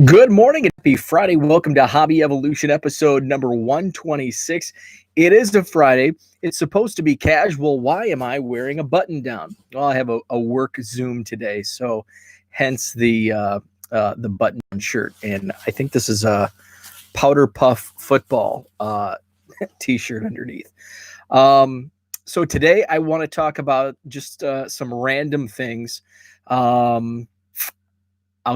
Good morning and happy Friday. Welcome to Hobby Evolution episode number 126. It is a Friday. It's supposed to be casual. Why am I wearing a button down? Well, I have a work Zoom today, so hence the button down shirt. And I think this is a powder puff football t-shirt underneath. So today I want to talk about just some random things. I'll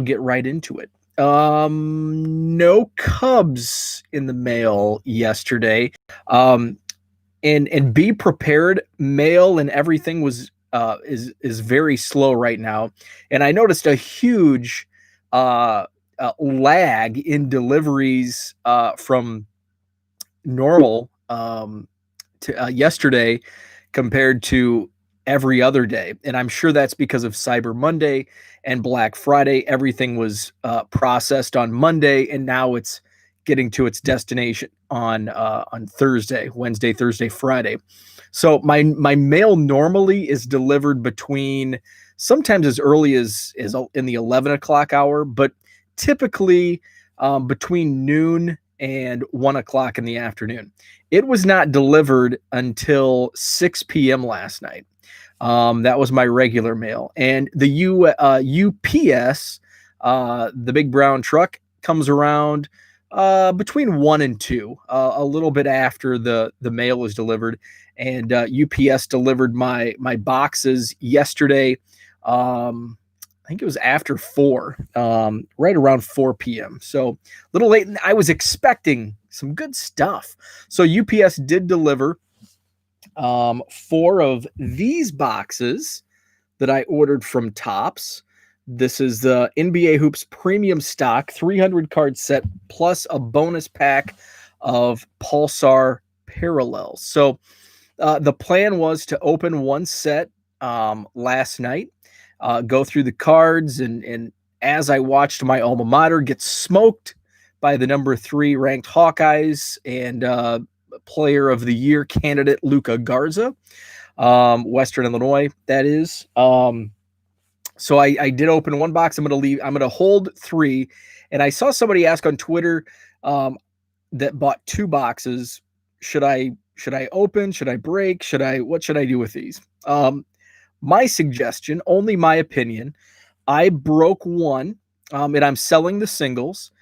get right into it. No Cubs in the mail yesterday. And be prepared. Mail and everything is very slow right now. And I noticed a huge lag in deliveries from normal to yesterday compared to every other day. And I'm sure that's because of Cyber Monday and Black Friday. Everything was processed on Monday, and now it's getting to its destination on Thursday, Wednesday, Thursday, Friday. So my mail normally is delivered between sometimes as early as in the 11 o'clock hour, but typically between noon and 1 o'clock in the afternoon. It was not delivered until 6 p.m. last night. That was my regular mail. And the UPS, the big brown truck, comes around between 1 and 2, a little bit after the mail is delivered. And UPS delivered my boxes yesterday. I think it was after 4, right around 4 p.m. So a little late. I was expecting some good stuff. So UPS did deliver 4 of these boxes that I ordered from Topps. This is the NBA Hoops Premium Stock 300 card set plus a bonus pack of Pulsar Parallels. So the plan was to open one set last night, go through the cards, and as I watched my alma mater get smoked by the number 3 ranked Hawkeyes and Player of the Year candidate Luka Garza, Western Illinois, that is. So I did open one box. I'm going to hold 3. And I saw somebody ask on Twitter that bought 2 boxes. Should I open? Should I break? What should I do with these? My suggestion, only my opinion, I broke one, and I'm selling the singles,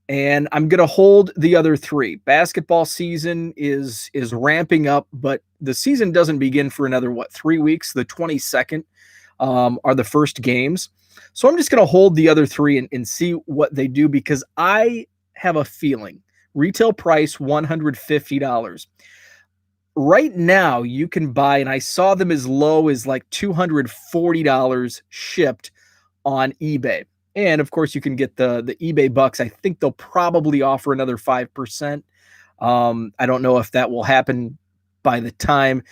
and I'm going to hold the other 3. Basketball season is ramping up, but the season doesn't begin for another, 3 weeks? The 22nd are the first games. So I'm just going to hold the other 3 and see what they do, because I have a feeling retail price $150. Right now you can buy, and I saw them as low as like $240 shipped on eBay. And of course you can get the eBay bucks. I think they'll probably offer another 5%. I don't know if that will happen by the time,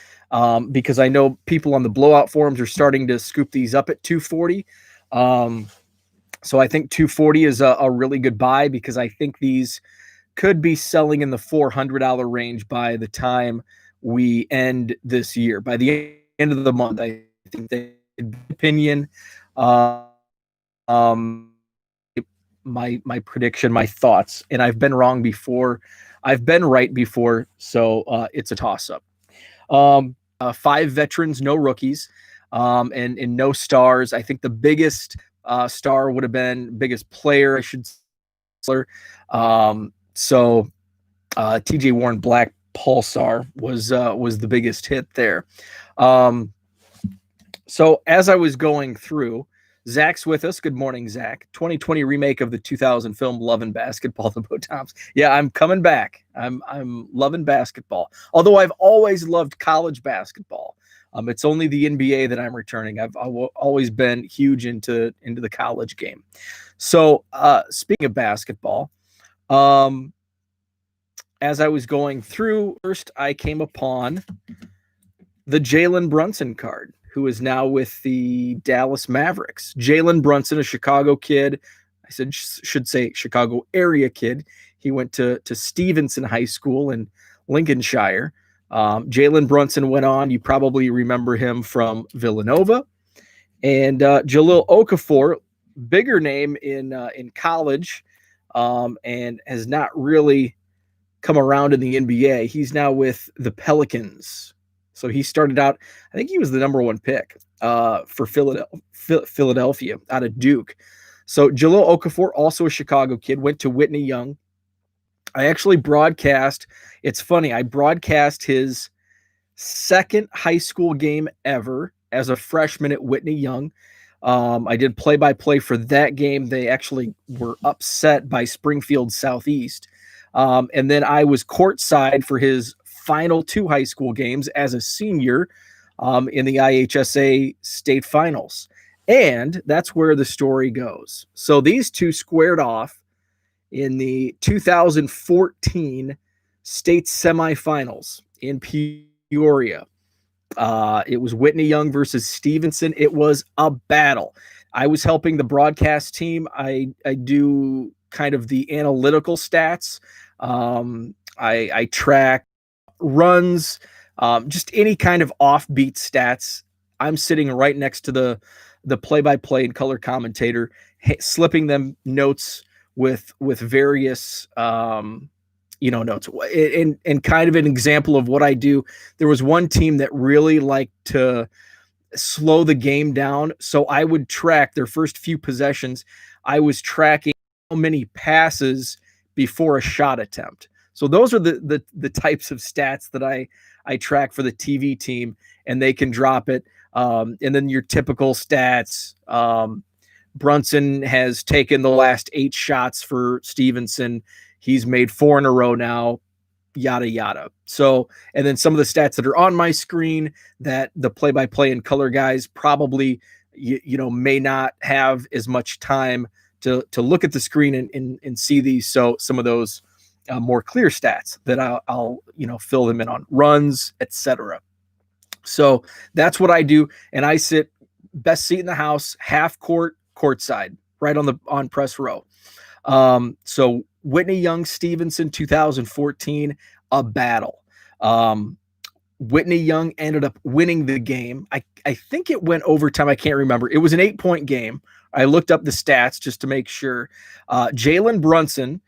because I know people on the blowout forums are starting to scoop these up at $240. So I think $240 is a really good buy, because I think these could be selling in the $400 range by the time we end this year. By the end of the month, I think the opinion, my prediction, my thoughts, and I've been wrong before. I've been right before, so it's a toss-up. 5 veterans, no rookies, and no stars. I think the biggest star would have been biggest player, I should say. So TJ Warren Black Pulsar was the biggest hit there. So as I was going through, Zach's with us. Good morning, Zach. 2020 remake of the 2000 film Lovin' Basketball, the Botoms. Yeah, I'm coming back. I'm loving basketball. Although I've always loved college basketball. It's only the NBA that I'm returning. I've always been huge into the college game. So speaking of basketball, as I was going through, first I came upon the Jalen Brunson card, who is now with the Dallas Mavericks. Jalen Brunson, a Chicago kid. I should say Chicago area kid. He went to Stevenson High School in Lincolnshire. Jalen Brunson went on. You probably remember him from Villanova. And Jahlil Okafor, bigger name in college, and has not really come around in the NBA. He's now with the Pelicans. So he started out, I think he was the number one pick for Philadelphia out of Duke. So Jahlil Okafor, also a Chicago kid, went to Whitney Young. I actually broadcast, it's funny, I broadcast his second high school game ever as a freshman at Whitney Young. I did play-by-play for that game. They actually were upset by Springfield Southeast. And then I was courtside for his final two high school games as a senior in the IHSA state finals. And that's where the story goes. So these two squared off in the 2014 state semifinals in Peoria. It was Whitney Young versus Stevenson. It was a battle. I was helping the broadcast team. I do kind of the analytical stats. I track runs, just any kind of offbeat stats. I'm sitting right next to the play-by-play and color commentator, slipping them notes with various notes. And kind of an example of what I do. There was one team that really liked to slow the game down, so I would track their first few possessions. I was tracking how many passes before a shot attempt. So those are the types of stats that I track for the TV team, and they can drop it. And then your typical stats. Brunson has taken the last 8 shots for Stevenson. He's made 4 in a row now, yada, yada. So, and then some of the stats that are on my screen that the play-by-play and color guys probably, may not have as much time to look at the screen and see these. So some of those more clear stats that I'll fill them in on, runs, etc. So that's what I do. And I sit best seat in the house, half courtside, right on press row. So Whitney Young Stevenson 2014, a battle. Whitney Young ended up winning the game. I think it went overtime. I can't remember. It was an 8-point game. I looked up the stats just to make sure. Jalen Brunson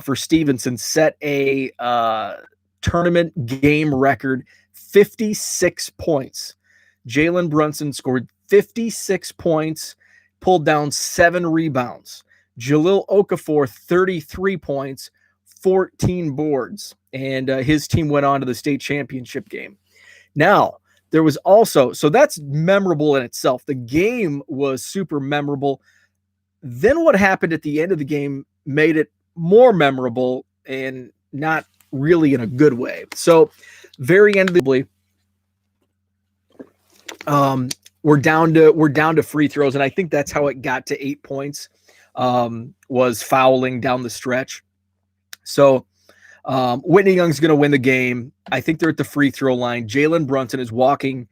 for Stevenson set a tournament game record, 56 points. Jalen Brunson scored 56 points, pulled down 7 rebounds. Jahlil Okafor, 33 points, 14 boards, and his team went on to the state championship game. Now, there was also, so that's memorable in itself. The game was super memorable. Then what happened at the end of the game made it more memorable and not really in a good way. So, very end of the we're down to free throws, and I think that's how it got to 8 points. Was fouling down the stretch. So Whitney Young's going to win the game. I think they're at the free throw line. Jalen Brunson is walking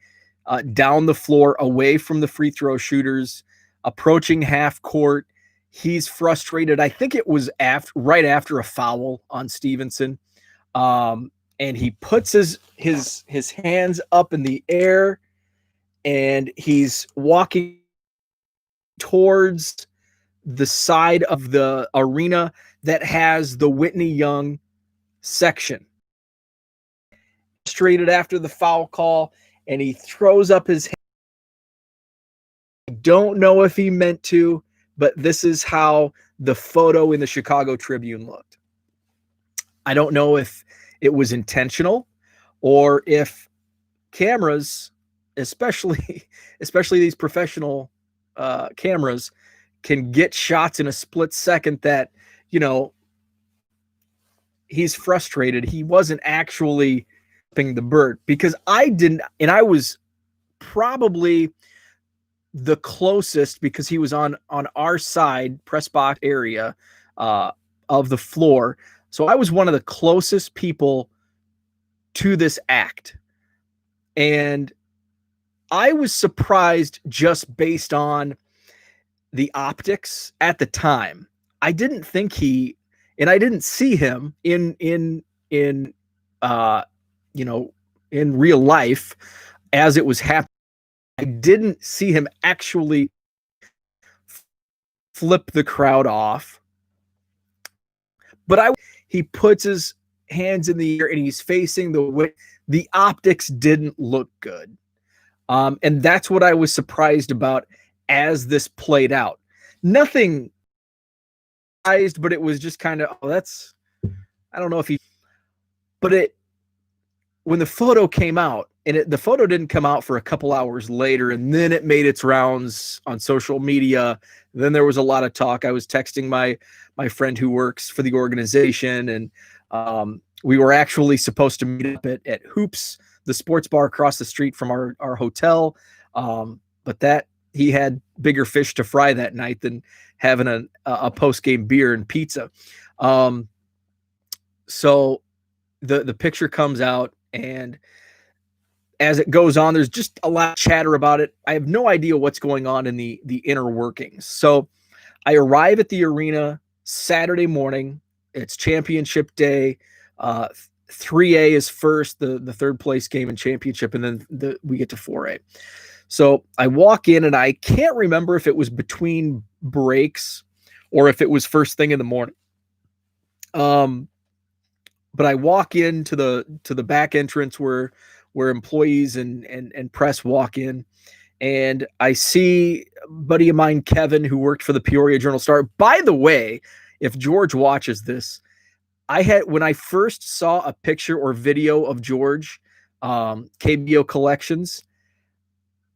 down the floor away from the free throw shooters, approaching half court. He's frustrated. I think it was right after a foul on Stevenson. And he puts his hands up in the air, and he's walking towards the side of the arena that has the Whitney Young section. Frustrated after the foul call, and he throws up his hand. I don't know if he meant to, but this is how the photo in the Chicago Tribune looked. I don't know if it was intentional or if cameras, especially these professional cameras, can get shots in a split second that, he's frustrated. He wasn't actually the bird, because I didn't, and I was probably the closest, because he was on our side press box area of the floor. So I was one of the closest people to this act. And I was surprised just based on the optics at the time. I didn't think and I didn't see him in real life as it was happening. I didn't see him actually flip the crowd off. but he puts his hands in the air and he's facing the way. The optics didn't look good. And that's what I was surprised about as this played out. Nothing surprised, but it was just kind of, I don't know if he, but when the photo came out, and the photo didn't come out for a couple hours later, and then it made its rounds on social media. Then there was a lot of talk. I was texting my friend who works for the organization, and we were actually supposed to meet up at Hoops, the sports bar across the street from our hotel. But that he had bigger fish to fry that night than having a post-game beer and pizza. So the picture comes out, and as it goes on, there's just a lot of chatter about it. I have no idea what's going on in the inner workings. So I arrive at the arena Saturday morning. It's championship day. 3A is first, the third place game in championship, and then we get to 4A. So I walk in, and I can't remember if it was between breaks or if it was first thing in the morning. But I walk into the back entrance where employees and press walk in, and I see a buddy of mine, Kevin, who worked for the Peoria Journal-Star. By the way, if George watches this, when I first saw a picture or video of George, KBO Collections,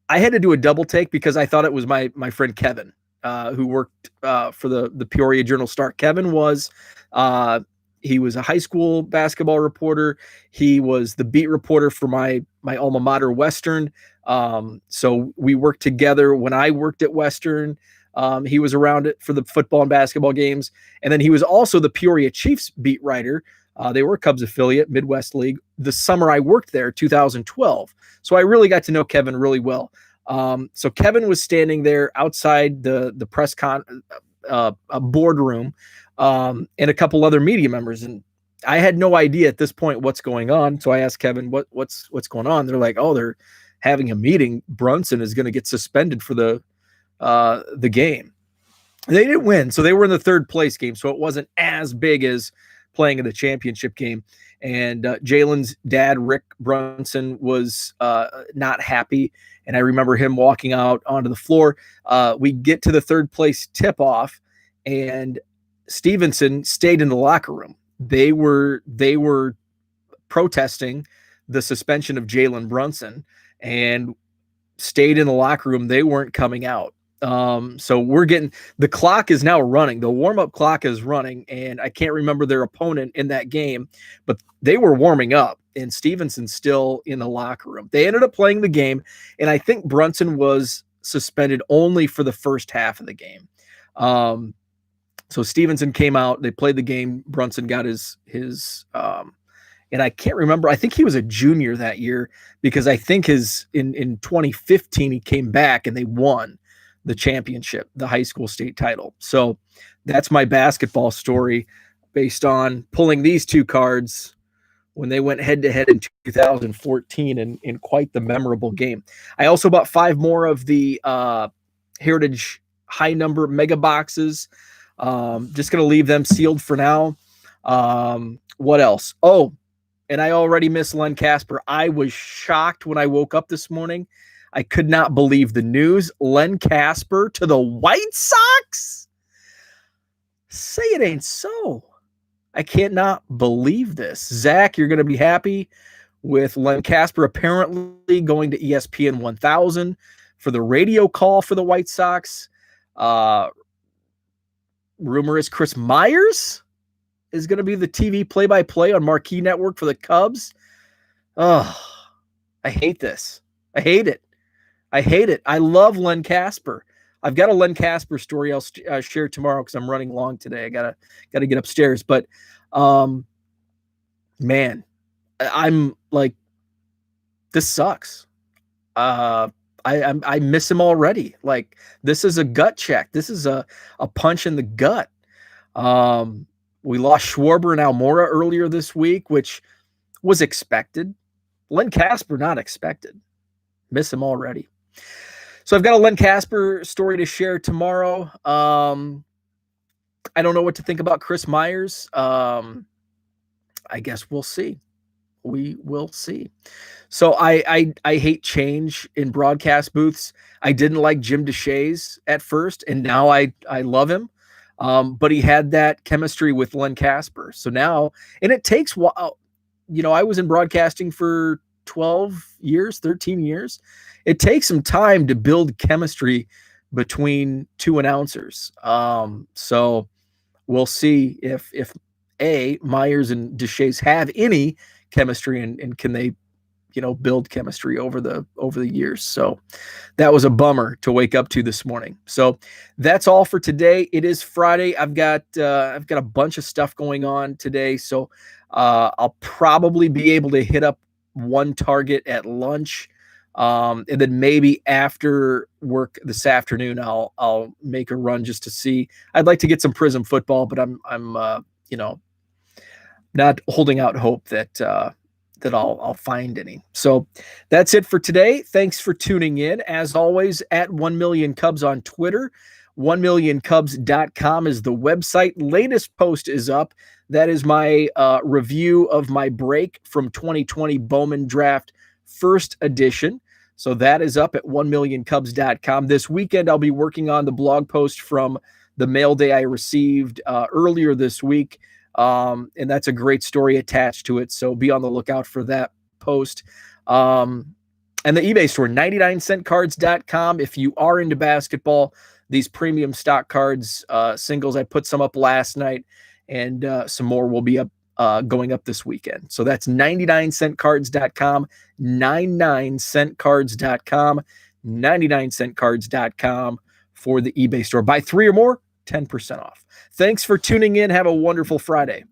I had to do a double take because I thought it was my friend Kevin, who worked for the Peoria Journal-Star. Kevin was he was a high school basketball reporter. He was the beat reporter for my alma mater, Western. So we worked together when I worked at Western. He was around it for the football and basketball games. And then he was also the Peoria Chiefs beat writer. They were a Cubs affiliate, Midwest League, the summer I worked there, 2012. So I really got to know Kevin really well. So Kevin was standing there outside the press boardroom, and a couple other media members. And I had no idea at this point what's going on. So I asked Kevin, what's going on? They're like, oh, they're having a meeting. Brunson is going to get suspended for the game. They didn't win, so they were in the third place game. So it wasn't as big as playing in the championship game. And Jalen's dad, Rick Brunson, was not happy. And I remember him walking out onto the floor. We get to the third place tip-off, and Stevenson stayed in the locker room. They were protesting the suspension of Jalen Brunson and stayed in the locker room. They weren't coming out. So the clock is now running. The warm-up clock is running, and I can't remember their opponent in that game, but they were warming up, and Stevenson's still in the locker room. They ended up playing the game, and I think Brunson was suspended only for the first half of the game. So Stevenson came out, they played the game. Brunson got his and I can't remember. I think he was a junior that year, because I think in 2015 he came back and they won the championship, the high school state title. So that's my basketball story based on pulling these two cards when they went head to head in 2014 in quite the memorable game. I also bought 5 more of the Heritage high number mega boxes. Just going to leave them sealed for now. What else? Oh, and I already missed Len Kasper. I was shocked when I woke up this morning. I could not believe the news. Len Kasper to the White Sox? Say it ain't so. I can't not believe this. Zach, you're going to be happy with Len Kasper apparently going to ESPN 1000 for the radio call for the White Sox. Rumor is Chris Myers is going to be the TV play-by-play on Marquee Network for the Cubs. Oh, I hate this. I hate it. I love Len Kasper. I've got a Len Kasper story I'll share tomorrow because I'm running long today. I gotta get upstairs. But man, I'm like, this sucks. I miss him already. Like, this is a gut check. This is a punch in the gut. We lost Schwarber and Almora earlier this week, which was expected. Len Kasper, not expected. Miss him already. So I've got a Len Kasper story to share tomorrow. I don't know what to think about Chris Myers. I guess we'll see. We will see. So I hate change in broadcast booths. I didn't like Jim DeShays at first, and now I love him. But he had that chemistry with Len Kasper. So now, and it takes while. I was in broadcasting for 12 years, 13 years. It takes some time to build chemistry between two announcers. So we'll see if Myers and DeShays have any chemistry, and can they build chemistry over the years. So that was a bummer to wake up to this morning. So that's all for today. It is Friday. I've got a bunch of stuff going on today, so I'll probably be able to hit up one target at lunch, and then maybe after work this afternoon I'll make a run just to see. I'd like to get some Prism football, but I'm not holding out hope that I'll find any. So that's it for today. Thanks for tuning in. As always, at 1 Million Cubs on Twitter. 1millioncubs.com is the website. Latest post is up. That is my review of my break from 2020 Bowman Draft first edition. So that is up at 1millioncubs.com. This weekend, I'll be working on the blog post from the mail day I received earlier this week. And that's a great story attached to it. So be on the lookout for that post. And the eBay store, 99centcards.com. If you are into basketball, these premium stock cards, singles, I put some up last night, and some more will be up going up this weekend. So that's 99centcards.com, 99centcards.com, 99centcards.com for the eBay store. Buy 3 or more, 10% off. Thanks for tuning in. Have a wonderful Friday.